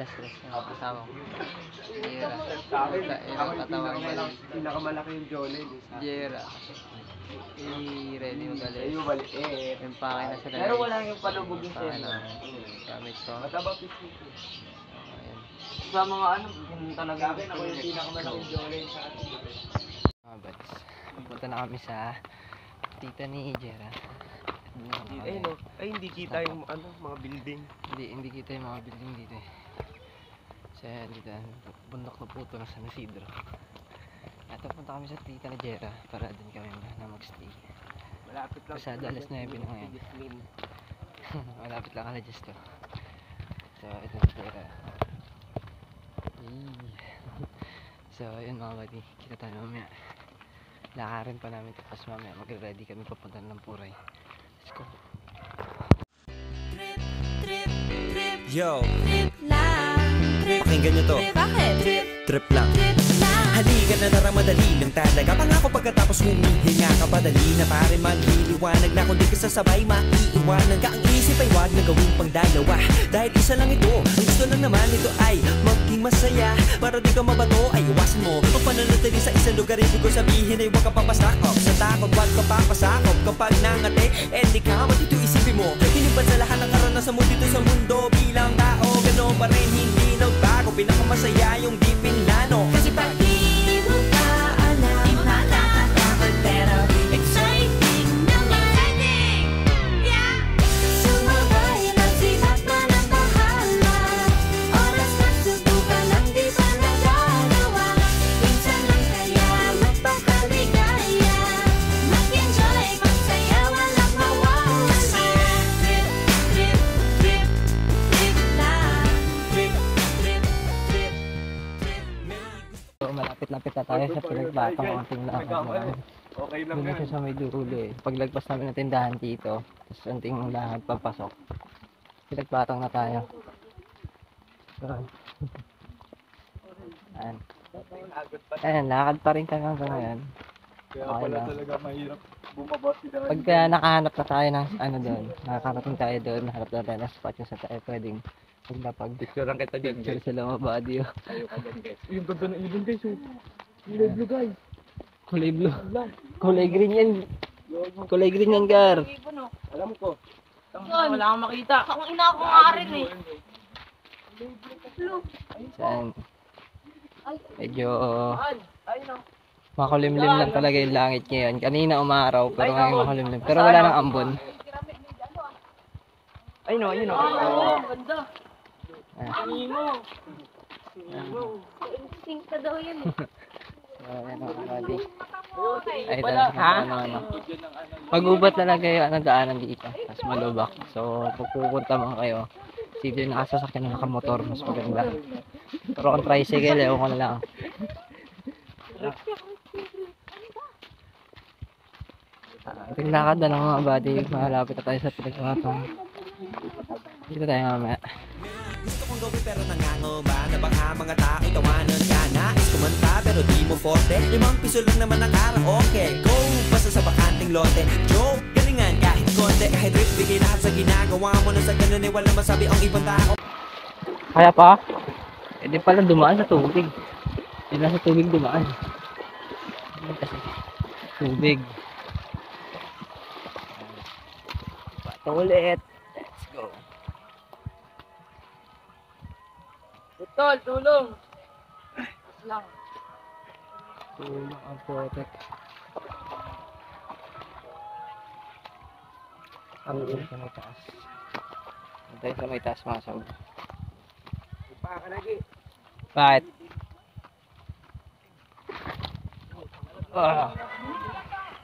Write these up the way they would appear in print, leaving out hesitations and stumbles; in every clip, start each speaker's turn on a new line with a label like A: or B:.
A: stress na kasama ko. Jera. Yung katawan mali.
B: Pinakamalaki yung jawline.
A: Jera. I-ready mo galit.
B: Sa'yo maliit.
A: Yung pake na sila.
B: Pero wala yung palubog yung
A: pake
B: sa'yo.
A: na gamit ko.
B: Mataba 50.
A: Ayan.
B: Sa mga ano, yung talaga ako yung pinakamalaki yung jawline sa atin.
A: Mga bats. Punta na kami sa tita ni Jera.
B: Ay, hindi kita yung ano, mga building.
A: Hindi kita yung mga building dito eh. Kasi dito, bundok na puto na San Isidro. At punta kami sa tita ni Jera para din kami na mag-stay.
B: Malapit lang.
A: Pasado alas 9 na ngayon. Malapit lang alas 10 to. So, ito si Jera. So, yun mga buddy. Kita tayo mamaya. Lakarin pa namin tapos mamaya mag-ready kami papunta ng Puray. Let's go.
C: Yo,
D: Trip lang, trip,
C: pakinggan nyo to.
D: trip, bakit? Trip,
C: Trip lang.
D: trip lang.
C: Halika na naramadali lang talaga. Pangako pagkatapos humihinga ka padali na pare magliliwanag na kung di ka sasabay maiiwanan ka. Ang isip ay wag na gawing pang dalawa dahil isa lang ito. Ang gusto lang naman ito ay maging masaya. Para di ka mabato ay iwasan mo ang pananatili sa isang lugar. Ibig ko sabihin ay huwag ka papasakop sa takot. Huwag ka papasakop kapag nangate hindi ka matito isipin mo. Hinipan sa lahat ng karanasan mo dito sa mundo. Bilang tao gano'n pa rin hindi nagbago. Pinakamasaya yung di pinlano.
D: Kasi pag di mo ka alam, nakakatakot pero exciting naman. Yeah! Sumabay lang sibat na ng bahala. Oras na subukan ang di pa nagagawa. Minsan lang kaya magpakaligaya. Mag-enjoy, magsaya, walang mawawala. Trip, trip, trip, trip lang. Trip, trip, trip, trip.
A: So, malapit-lapit na tayo sa pinagbatang konting lakad.
B: Okay lang
A: Doon na
B: yan.
A: siya sa may dulo eh. Paglagpas namin ng tindahan dito, tapos anting lakad papasok. Pinagbatang na tayo. Ayan. Ayan, lakad pa rin kami hanggang ngayon.
B: Kaya
A: Okay
B: pala
A: lang.
B: talaga mahirap bumaba si Dad.
A: Pagka nakahanap na tayo ng ano doon, nakakarating tayo doon, nahanap na tayo ng spot yung sa tayo pwedeng maglapag.
B: Picture lang kita dyan,
A: Picture sila mga body oh.
B: Ayaw ka dyan, guys. Yung ganda ng ilong, guys. Ilong blue, guys.
A: Kulay blue. Kulay green yan. Kulay green yan, Gar.
B: Alam ko.
E: Wala kang makita.
D: Ang ina ko nga rin eh.
A: Saan? Medyo makulimlim lang talaga yung langit ngayon. Kanina umaraw, pero ngayon makulimlim. Pero wala nang ambon.
B: Ay, no, yun, no.
E: Ganda.
D: Instinct na daw yun eh.
A: So, ayan mga buddy. Ay, ito. Ano. Pag-ubat talaga yung ano, daanan dito. Tapos malubak. So, pag pupunta mo kayo, sige yung nakasasakyan ng nakamotor, mas maganda. Pero kung tricycle, ewan ko na lang. Ating lakad na lang mga buddy. Malapit na tayo sa pinagbatang. Dito tayo mamaya.
C: Gusto kong gawin pero nangangamba na baka mga tao tawanan ka. Nais kumanta pero di mo forte. 5 piso lang naman ang karaoke. Go! Basta sa bakanting lote. Joke! Galingan kahit konti. Kahit rip bigay lahat sa ginagawa mo. Na sa ganun eh walang masabi ang ibang tao.
A: Kaya pa? Eh di pala dumaan sa tubig. Di na sa tubig dumaan. Kasi tubig. Bato ulit. Let's go.
E: Utol, tulong. Lang.
A: Tulong ang protect. Ang sa may taas. Tayo sa may taas mga sab. Bakit?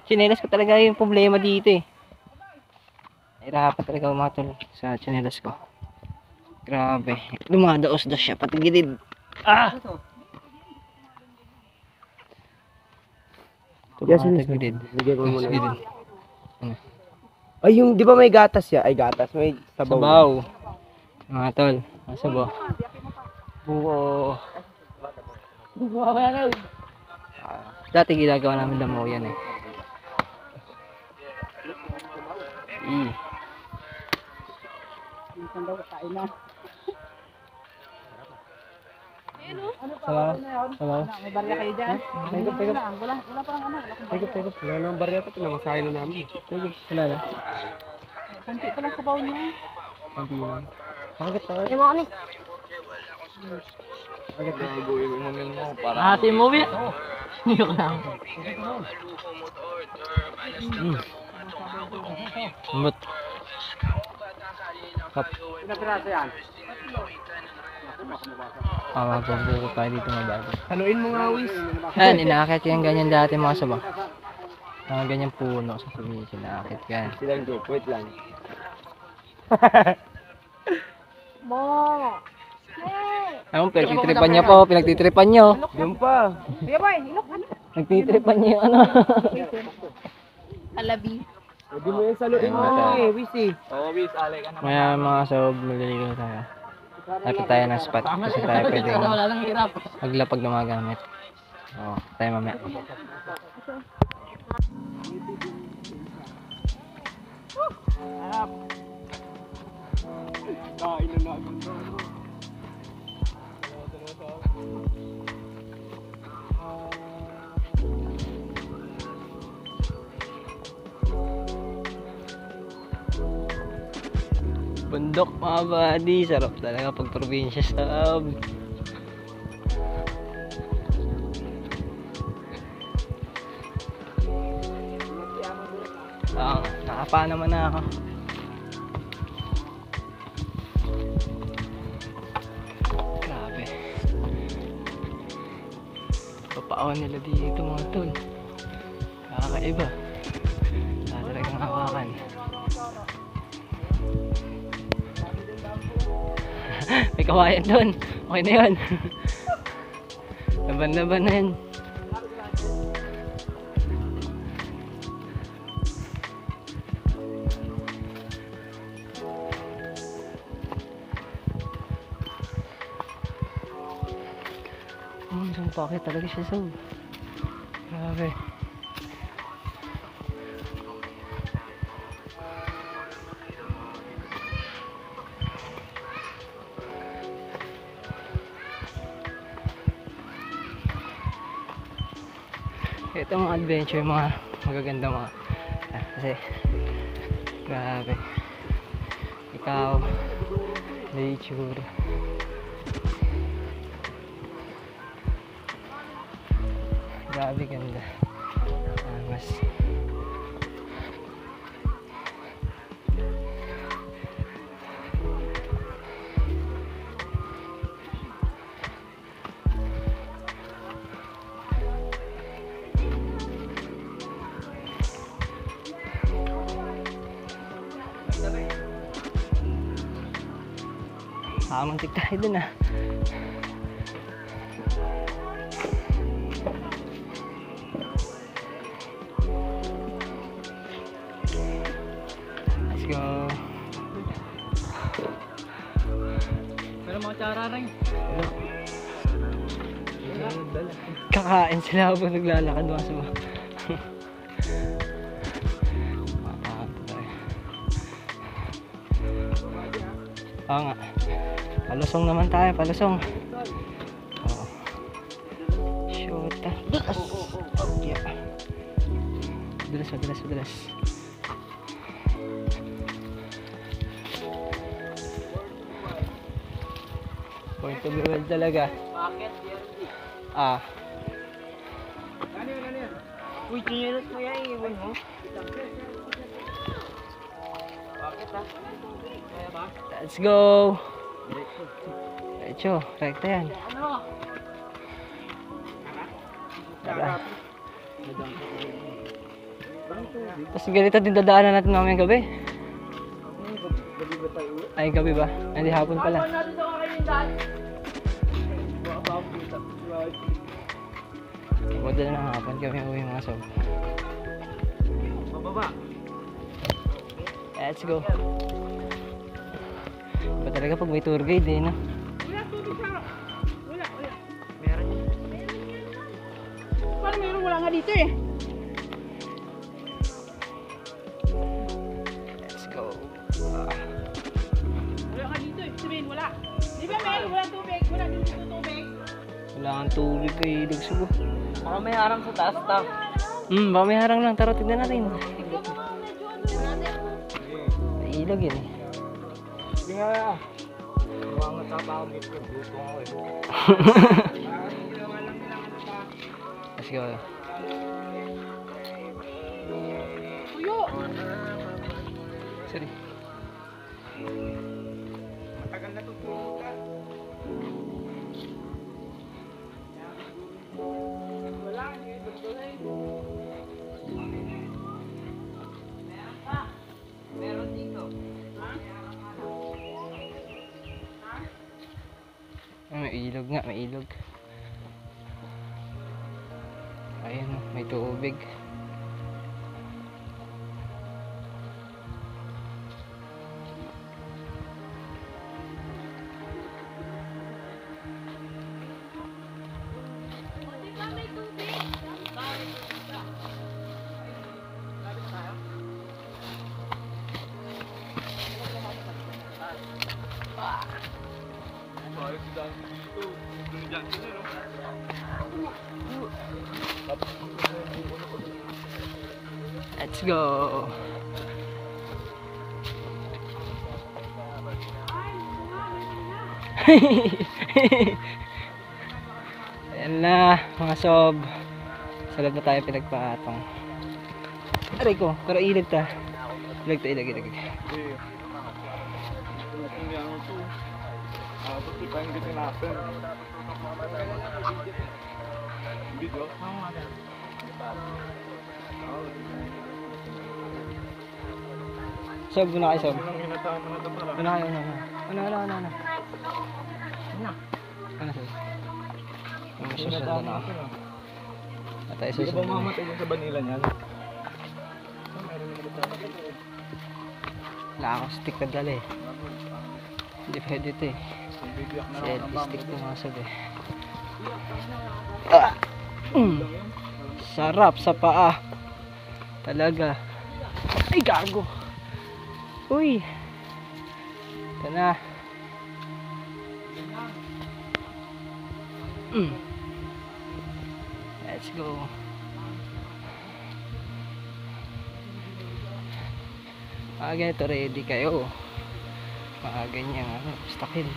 A: Chinelas ko talaga yung problema dito eh. Nahirapan talaga umatol sa chinelas ko. Grabe. Lumadaos-dos siya pati gilid. Ah! Tumakas gilid.
B: Bigyan ko muna.
A: Gilid.
B: Ay, yung, di ba may gatas ya? Ay, gatas. May sabaw.
A: Sabaw. Mga tol. Ang sabaw. Buo. Dati ginagawa namin damo yan eh. Salamat. Salamat.
E: May barya kayo dyan?
A: Tegop, tegop.
E: Wala parang ano.
A: Tegop, tegop.
B: Wala nang barya pa, pinamasahin na namin.
A: Tegop. Wala na.
E: Kunti pa lang sa baon niya.
A: Hindi na. Bakit tayo?
D: Ay, mga kami.
A: Bakit tayo?
E: Ate movie? Yok lang.
A: Mut. Kap.
B: Pinapirasa yan.
A: Magbubuko tayo dito mabago.
B: Haluin mo nga, Wis.
A: Yan, inaakit yan ganyan dati mga sabang. Mga ganyan puno sa probinsya, inaakit yan.
B: Silang group, wait lang.
D: Mo. Hey.
A: Ayun, pinagtitripan niya po, pinagtitripan niyo.
B: Diyan pa.
E: Kuya boy, ilok ano?
A: Nagtitripan niyo ano.
D: Alabi.
B: Pwede mo yung saluin mo
A: Ayun,
B: Wis eh.
A: Maya mga sob, maliligo na tayo. Lapit tayo ng spot kasi tayo pwede
E: Wala lang hirap.
A: maglapag ng mga gamit. Oo, tayo mamaya. Bundok mga buddy, sarap talaga pag probinsya sab. Nakapa naman na ako. Grabe. Papaon nila dito mga tol. Kakaiba. Talagang hawakan. May kawayan doon. Okay na yun. Laban-laban na yun. Sumpakit talaga siya so. Grabe. Ito mga adventure, mga magaganda mga kasi grabe ikaw nature grabe ganda mas muntik tayo dun ah. Let's go.
E: Pero mga tsara rin.
A: Kakain sila habang naglalakad mga sama. Oo nga. Palusong naman tayo, palusong. Oo. Shoot. Dulas. Yeah. Dulas, dulas, dulas. Point to be well talaga.
E: Bakit?
A: Ah.
E: Uy, chinelas mo yan, iwan mo. Bakit ha? Kaya ba?
A: Let's go. Diretso, rekta yan.
E: Ano?
A: Tara. Tapos ganito din dadaanan natin mamayang gabi. Ay, gabi ba? Hindi, hapon pala.
E: Ano natin sa kakainin dahil?
A: Model na hapon kami uwi mga sob.
B: Mababa.
A: Let's go. Iba talaga pag may tour guide eh, no?
E: Wala, tubig siya. Wala. Meron yun. Parang meron, wala nga dito eh.
A: Let's go.
E: Wala nga dito eh. Sabihin, wala. Di ba meron? Wala tubig. Wala dito tubig.
A: Wala kang tubig kay ilog subo.
B: Baka may harang sa taas ta.
A: Baka may harang lang. Tara, tignan natin. May ilog yun eh.
B: Hindi nga. Buwangat sa tao dito. Gusto ko eh.
A: Let's go.
E: Tuyo!
A: Sorry.
B: Matagal na tutulog ka.
E: Wala, hindi tuloy.
B: Meron dito.
A: May ilog nga, may ilog. Ayan, may tubig. Let's go. Ayan na, mga sob. Salad na tayo pinagpatong. Aray ko, pero ilag ta. Ilag ta, ilag. Sob, una kayo, sob. Una kayo, una. Ano, sob? Ang susunod na ako. At tayo susunod na.
B: Mamatay sa banila niyan.
A: Wala akong stick na dala eh. Hindi pwede ito eh. Selfie stick ito mga sob eh. Sarap sa paa. Talaga. Ay, gago. Uy. Ito na. Let's go. Mga ganito, ready kayo. Mga ganyan, stakil.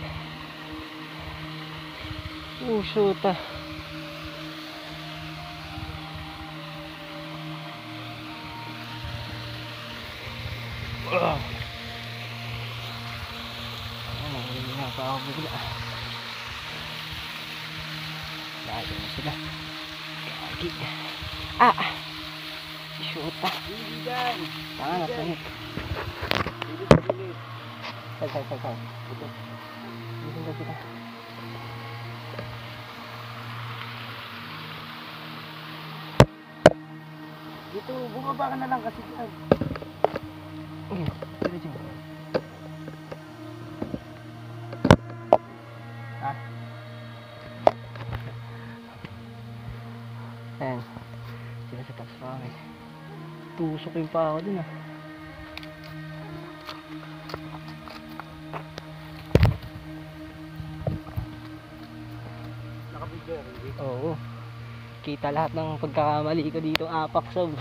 A: Shoot. Hindi na pa ako bigla. Lagi na sila. Gagi. Shoota. Tanga na panit. Sal. Dito na sila.
B: Dito, bumaba ka na lang kasi dito.
A: Ayan. Sila sa taas pa kami. Tusok yung pa ako dun ah. Oo. Kita lahat ng pagkakamali ko dito, apak sob.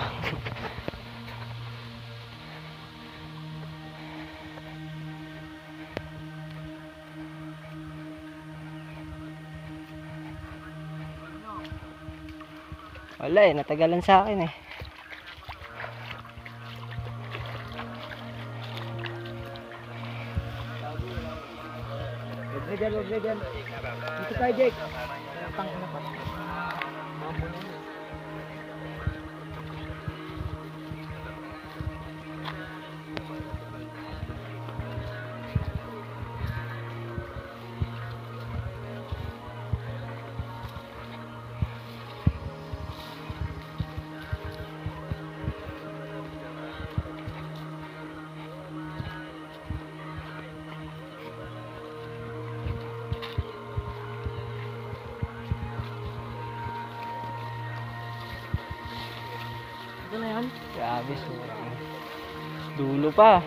A: Wala eh, natagalan sa akin eh.
B: Huwag na dyan. Dito tayo, Jake.
A: Ito na yan. Grabe, sobrang dulo pa.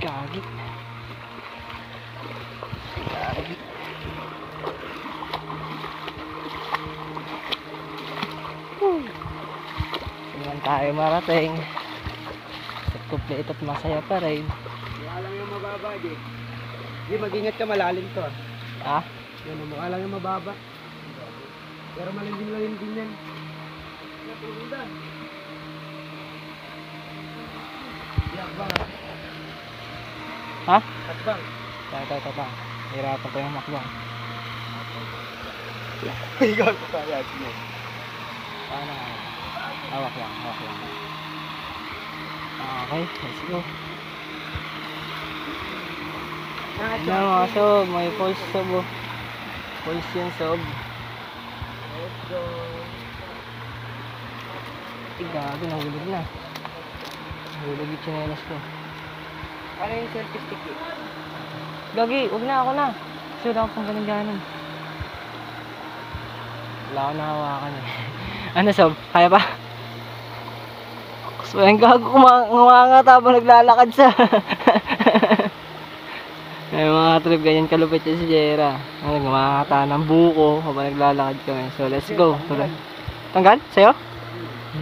A: Gagi. Gagi. Naman tayo marating. At complete at masaya pa rin.
B: Mukha lang yung mababa, di. Di, mag-ingat ka, malalim to.
A: Ha?
B: Yan, mukha lang yung mababa. Pero malinding din yan. Yakbang.
A: Ha?
B: Hakbang.
A: Tayo. Hirapan ko yung makbang.
B: Ikaw sa kaya. Sige.
A: Paano nga? Hawak lang. Okay, let's go. Ano mga sob, may pulse sob oh. Pulse yan sob.
B: Let's go.
A: Gago, nahulog na. Nahulog yung tsinelas ko.
B: Ano yung selfie stick eh?
A: Gagi, huwag na, ako na. Kasi wala akong ganun-ganon. Wala akong nakawakan eh. Ano sob, kaya pa? So, yung gago, kumangat habang naglalakad sa... May mga trip ganyan kalupit yan si Jera. Gumakata ng buko habang naglalakad kami. So, let's go. Tanggal? Sa'yo?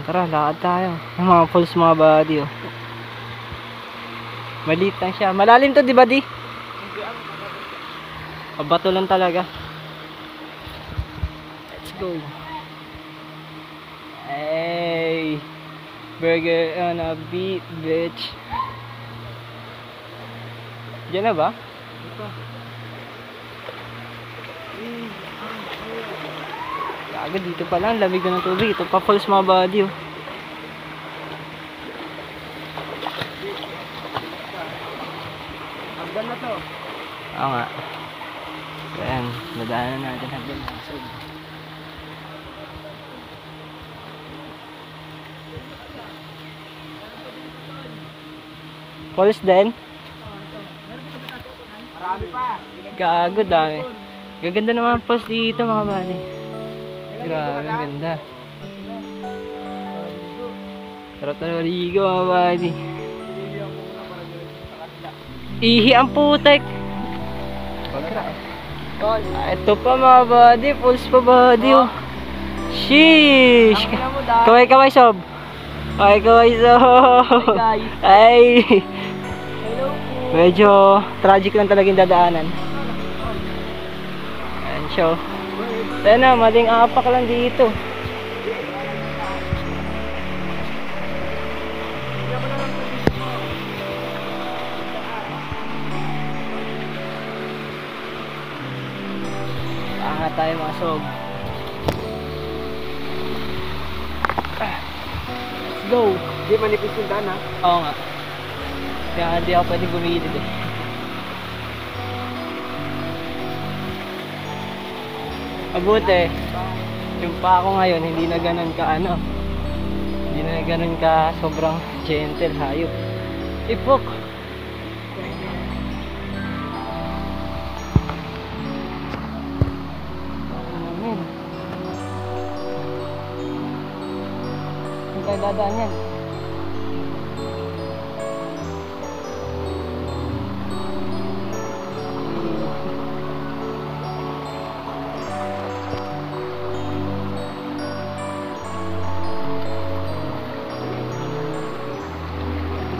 A: Tara, lakad tayo. Yung mga pulse mga body oh. Maliit lang siya. Malalim to, di ba di? Pabato lang talaga. Let's go. Hey, burger on a beat, bitch. Diyan na ba? Gago, dito pa lang, lamig na ng tubig. Ito pa pulse mga body oh.
B: Hagdan na to.
A: Oo nga. So, ayan, nadaanan natin hanggang nasod. Pulse din?
B: Marami pa.
A: Gago, dami. Gaganda naman ang pulse dito mga bali. Grabe, ang ganda. Sarap na naligo mga bali. Ihi ang putek. Ito pa mga body, pulse pa body oh. Sheesh. Kaway sob. Kaway sob. Ay. Medyo tragic lang talaga yung dadaanan. Ayan siya oh. Ayan na, maling apak lang dito. Angat tayo mga sob. Let's go.
B: Di manipis yung daan ha.
A: Oo nga. Kaya hindi ako pwede gumilid eh. Mabuti. Yung pa ako ngayon hindi na ganun ka ano. Hindi na ganun ka sobrang gentle hayop. Ipok. Saan tayo dadaan yan?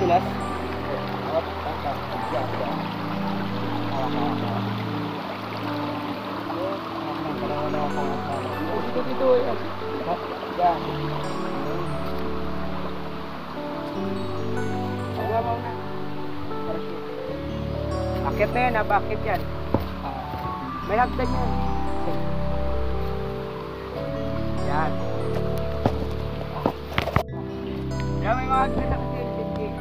A: Dulas?
B: Akit na yan ha, bakit yan? May hagdan yan. Yan. Yan, may mga hagdan na kasi yung tingin.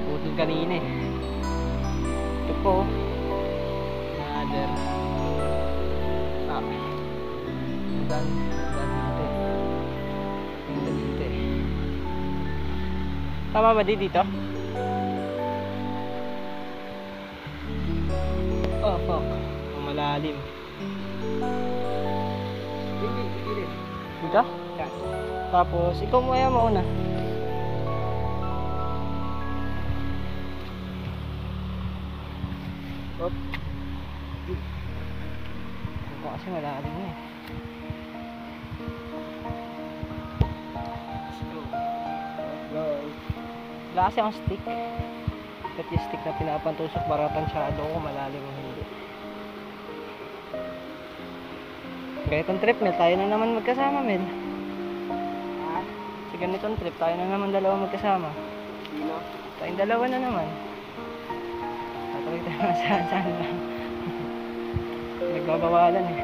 A: Putol kanina eh. Ito po. Another. Dan dito eh. Dito eh. Tama ba dito? malalim. Dito? Tapos, ikaw mo kaya mauna. Op. Ito kasi malalim na eh. Wala kasi ang stick. At yung stick na pinapantusok para tansyado ko malalim o hindi. Kaya itong trip Mel, tayo na naman magkasama Mel. Sa ganitong trip, tayo na naman dalawa magkasama. Tayong dalawa na naman. Tatuloy tayo na saan lang. Nagbabawalan eh.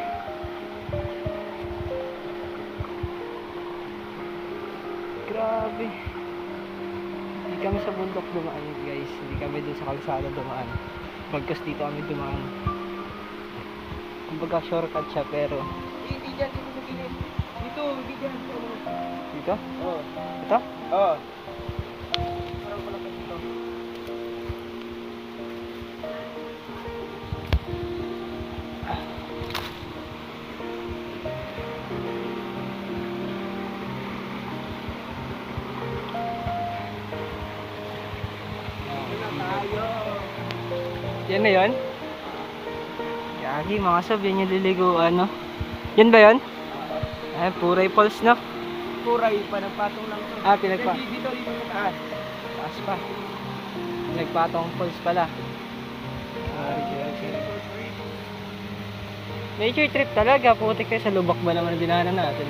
A: Grabe. Hindi kami sa bundok dumaan guys. Hindi kami dun sa kalsada dumaan. Bagkas dito kami dumaan. Kumbaga shortcut siya pero
B: Hindi dyan, dito sa gilid. Dito, hindi dyan.
A: dito?
B: Oo.
A: Ito?
B: Oo.
A: Yan na yun? Yagi, mga sob, yan yung liliguan, no? Yan ba yun? Ay, Puray Falls, no?
B: Puray pa, nagpatong lang to.
A: Ah, pinagpa...
B: Dito sa taas.
A: Taas pa. Pinagpatong falls pala. Nature trip talaga. Putik kayo sa lubak ba naman ang dinahanan natin?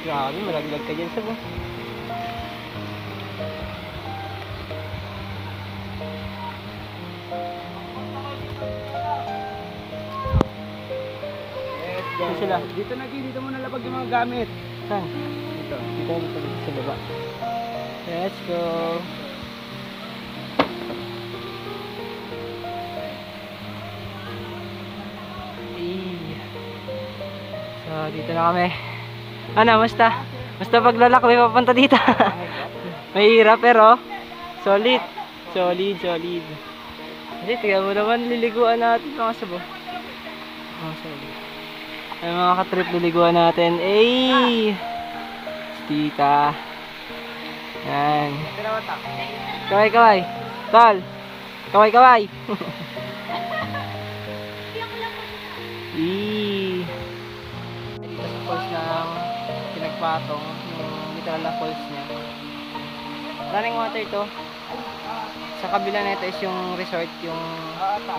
A: Grabe, malaglag ka dyan sa buwan. Saan sila?
B: Dito na gilid, dito mo nalabag yung mga gamit.
A: Saan? Dito. Dito sa baba. Let's go. So, dito na kami. Ano, musta? Musta paglalakbay papunta dito? Mahirap pero solid. Solid. Hindi, tignan mo naman liliguan natin mga sabo. Oh, solid. Ay mga katrip, liliguan natin. Ay! Tita. Yan. Kaway. Tol. Kaway. Dito sa falls ng pinagpatong, yung literal na falls niya. Running water to. Sa kabila na ito is yung resort, yung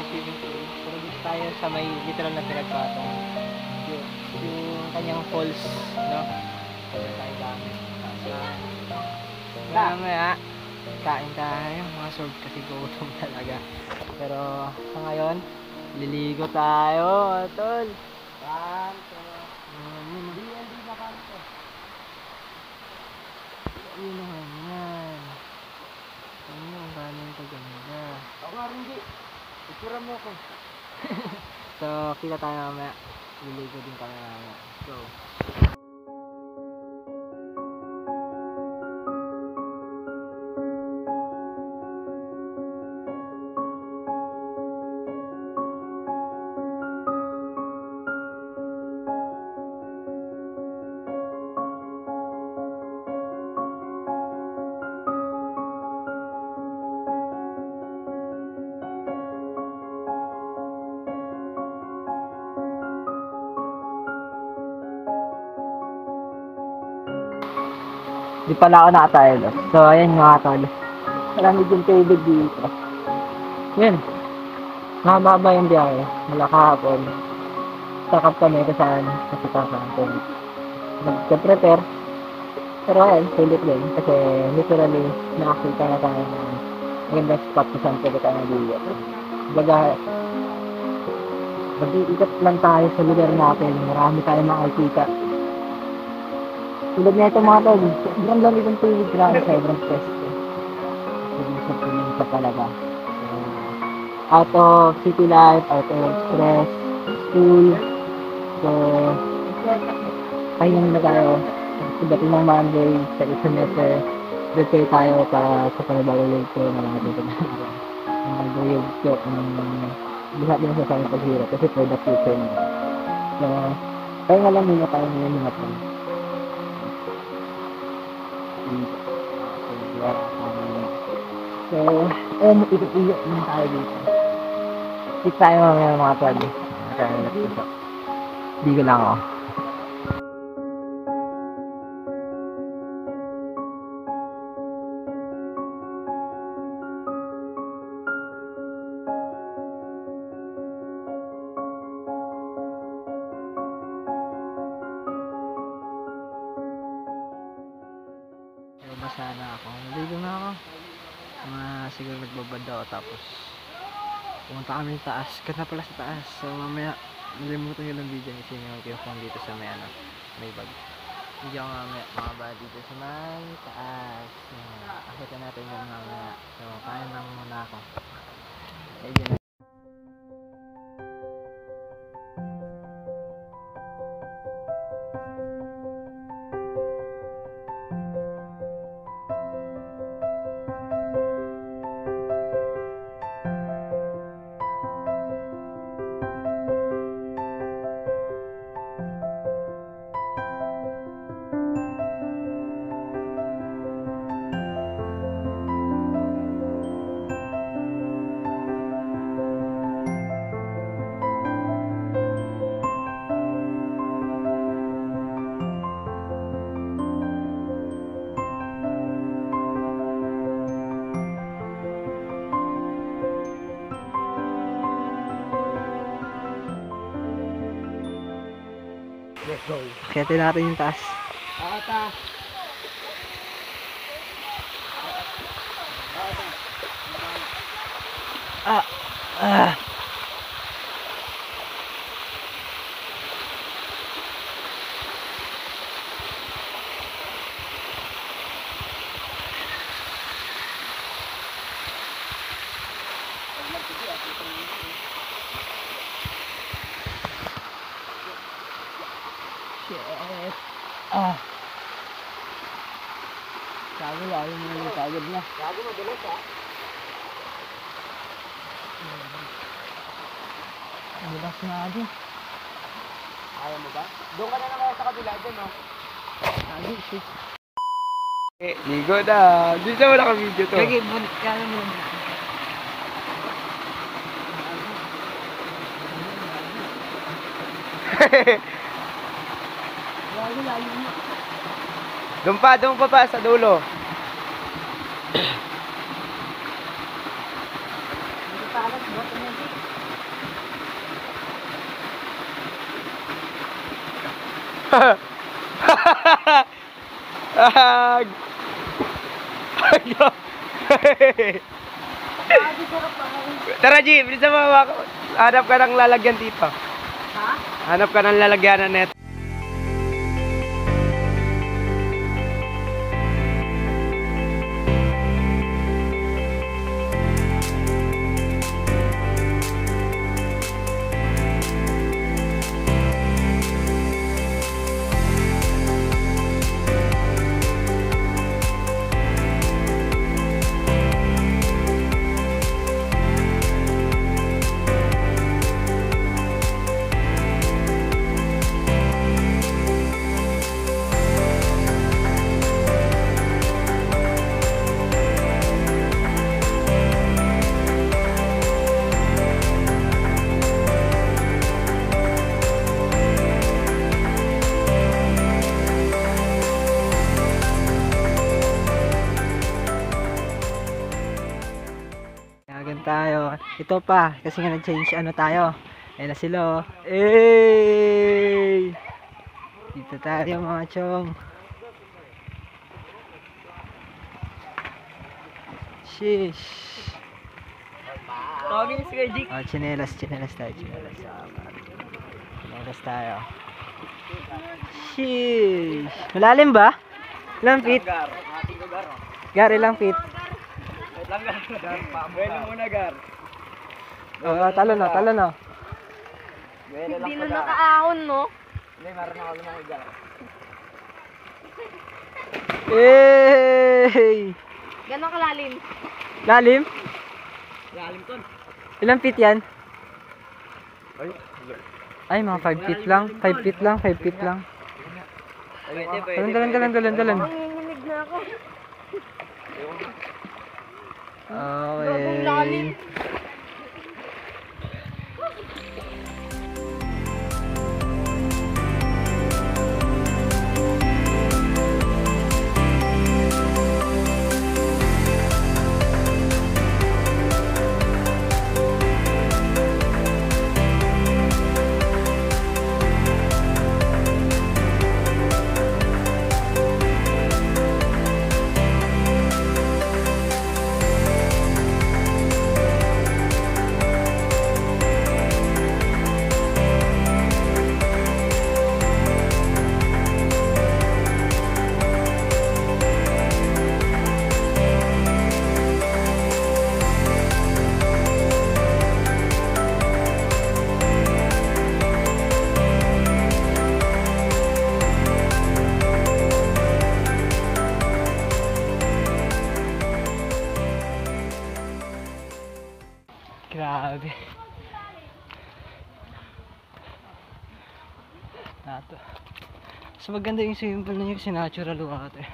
A: swimming pool. Pero dito tayo sa may literal na pinagpatong. Yung kanyang falls, no? Kaya tayo dami. Mamaya, kain tayo. Mga sob kasi gutom talaga. Pero sa ngayon, liligo tayo, tol. Kanto. Hindi ba kanto? Yun naman yan. Ano ang daming kaganda.
B: Ako nga rin, di. Itsura mo ako.
A: So, kita tayo mamaya. Liligo din kami mamaya. Let's go. Di pala ako nakatayo. So, ayan mga tol. Marami din tubig dito. Yan. Mahaba yung biyahe. Mula kahapon. Sakap kami kasaan. Kasitasan ko. Nag-prepare. Pero ayan, sulit din. Kasi literally, nakakita na tayo ng magandang spot kung saan pwede tayo nag-iiyak. Baga, mag-iikat lang tayo sa lugar natin. Marami tayo makakita. Tulad na ito mga tol, sobrang lamig ng tubig, grabe, sobrang pwesto. Sobrang sa talaga. Out of city life, out of stress, school. So, pahinga na tayo. Pagdating ng Monday, sa semester, prepare tayo para sa panibagong late ko na natin ito. nag-joke ng lahat din sa akin paghirap kasi for the future na. So, kaya nga lang muna tayo ngayon mga pan. So, ito-iyo naman tayo dito. Sit tayo mamaya mga pan. Hindi ko lang ako. Basa na ako. Naligo na ako. Siguro nagbabad ako tapos pumunta kami sa taas. Ganda pala sa taas. So mamaya nalimutan nyo lang video kasi yung phone dito sa may bag. Video ko mamaya mga ba dito sa may taas. Akita natin yung mamaya. So kain lang muna ako. Ayun na.
B: Let's go.
A: Akyatin natin yung taas.
B: Ata.
A: Sabi lalo mo yung kagad na.
B: Gago madulas ha.
A: Relax na ako.
B: Ayaw mo ba? Doon ka na lang sa kabila dyan, no?
A: Lagi, sis.
B: Ligo na. Di sa wala ka video to.
A: Kaya kaya mo lang. Lagi, lagi mo.
B: Doon pa sa dulo. Tara G, bilis na mga hanap ka ng lalagyan dito.
D: Ha?
B: Hanap ka ng lalagyan na net.
A: Tayo. Ito pa kasi nga nag-change ano tayo. Ayun na sila. Oh. Hey! Dito tayo mga chong. Sheesh.
E: Tawagin si Kajik.
A: Oh, chinelas tayo, chinelas tayo. Sheesh. Malalim ba? Ilang feet? Gar, ilang feet?
B: Bueno muna, Gar.
A: Oh, talo na.
D: Hindi na nakaahon, no?
B: Hindi, meron ako lumang Gar.
A: Hey!
D: Gano'ng kalalim?
A: Lalim? Ilang feet yan?
B: Ay,
A: Ay, mga 5 feet lang. 5 feet lang, 5 feet lang. Dalan.
D: Nanginginig na ako.
A: Okay.
D: lalim.
A: Grabe. Nato. Mas maganda yung swimming pool na yung kasi natural water.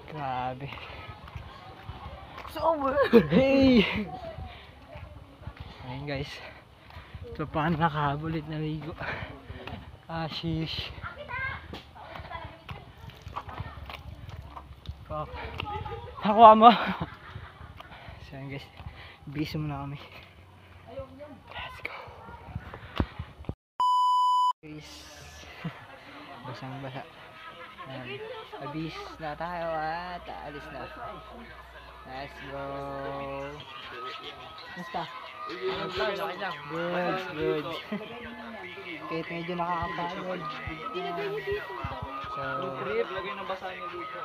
A: Grabe. Sober! Hey! Ayun guys. So paano nakabulit na ligo? Shish. Fuck. Nakuha mo. So yun guys, busy muna kami. Let's go. Guys, basang basa. Abis na tayo at alis na. Let's go. Basta. Good. Kahit medyo nakakapagod. So,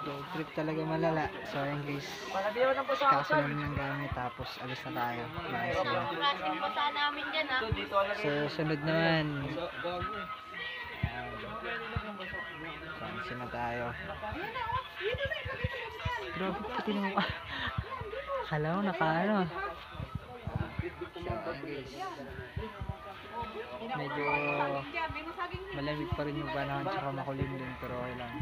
A: road trip talaga malala. So, ayun guys. Kaso namin ng gamit tapos alis na tayo. Nice yun. So, sunod naman. Fancy na tayo. Bro, pati nung akala ko nakaano. So, ayun guys. Medyo malamig pa rin yung panahon tsaka makulimlim pero okay lang.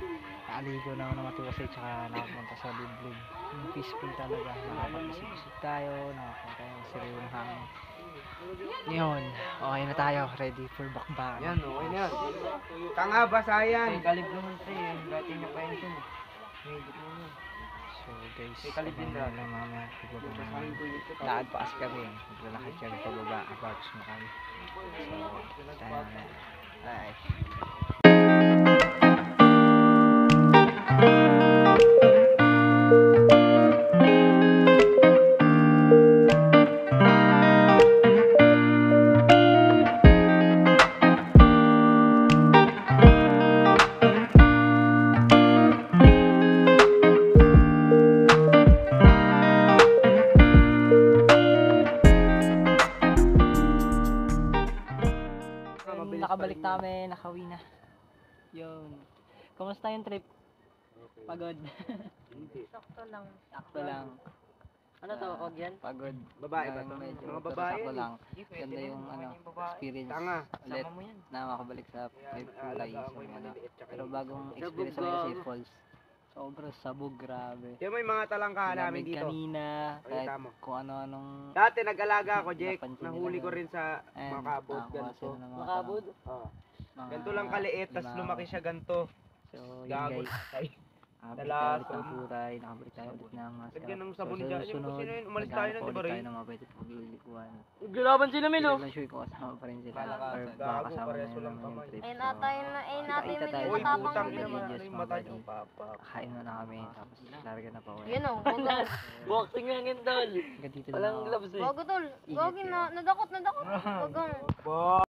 A: Nakaligo na ako na matiwasay tsaka nakapunta sa liblib. Yung peaceful talaga. Nakapag-isip-isip tayo, nakapunta tayo ng sariling hangin. Ngayon, okay na tayo. Ready for bakbakan.
B: yan, okay na yan. Tanga, basa yan.
A: So guys, abangan lang mamaya pagbaba namin. Lakad pa kasi kami. Maglalakad kami pababa. About na kami. So, tayo na. Bye. Nakabalik na kami, nakauwi na. Yun. Kamusta yung trip? Pagod.
D: Sakto lang.
A: Sakto lang.
D: Ano to, kog yan?
A: Pagod.
B: Babae ba to?
A: Medyo,
B: Mga
A: pero
B: babae
A: sakto
B: yan.
A: lang. Ganda yung experience.
B: Tanga.
A: Ulit na makabalik sa kulay. Pero bagong experience ako sa falls. Sobrang sabog, grabe.
B: Yan may mga talangka namin
A: Lamig
B: dito.
A: kanina, kahit
B: Pakita mo.
A: kung ano-anong
B: Dati nag-alaga ako, Jake.
A: Napansin
B: Nahuli
A: nila
B: ko
A: doon.
B: rin sa
A: Ayan,
B: makabot.
A: nakakuha
B: Ganito.
A: sila ng mga
D: Makabod?
B: Oh.
A: mga
B: Ganito lang kaliit, tas
A: limaw.
B: lumaki siya ganito.
A: So, yun
B: Gago.
A: guys.
B: Ay,
A: Nakabalik tayo ulit ng
B: Dalason.
A: puray, nakabalik tayo ulit ng mga
B: Lagyan ng
A: sarap.
B: sabon
A: So,
B: dyan.
A: sa
B: Yung
A: susunod,
B: kusina yun, umalis tayo nun, di ba,
A: maghanap
B: Ray?
A: tayo ng mga pwede paglilikuan.
D: Gulaban sila, Milo.
A: Hindi lang sure kung kasama pa rin sila. Or baka
B: Gago,
A: kasama
B: parehas
A: na
B: walang
A: naman yung
B: kamay.
A: trip.
D: Ayun natin na, ayun natin
A: Kita tayo.
D: medyo
B: Uy,
D: matapang
B: putang
D: na
B: ina,
A: videos,
B: ano yung
A: mga
B: mata
A: buddy.
B: niyo, papa.
A: Kain na kami, tapos larga na pa uwi.
D: Yun o, bago.
E: Boxing lang yun, tol.
A: Hanggang dito na
E: Walang
A: ako.
E: gloves eh.
D: Bago tol. Bago na, nadakot. Bagang.
B: Bo-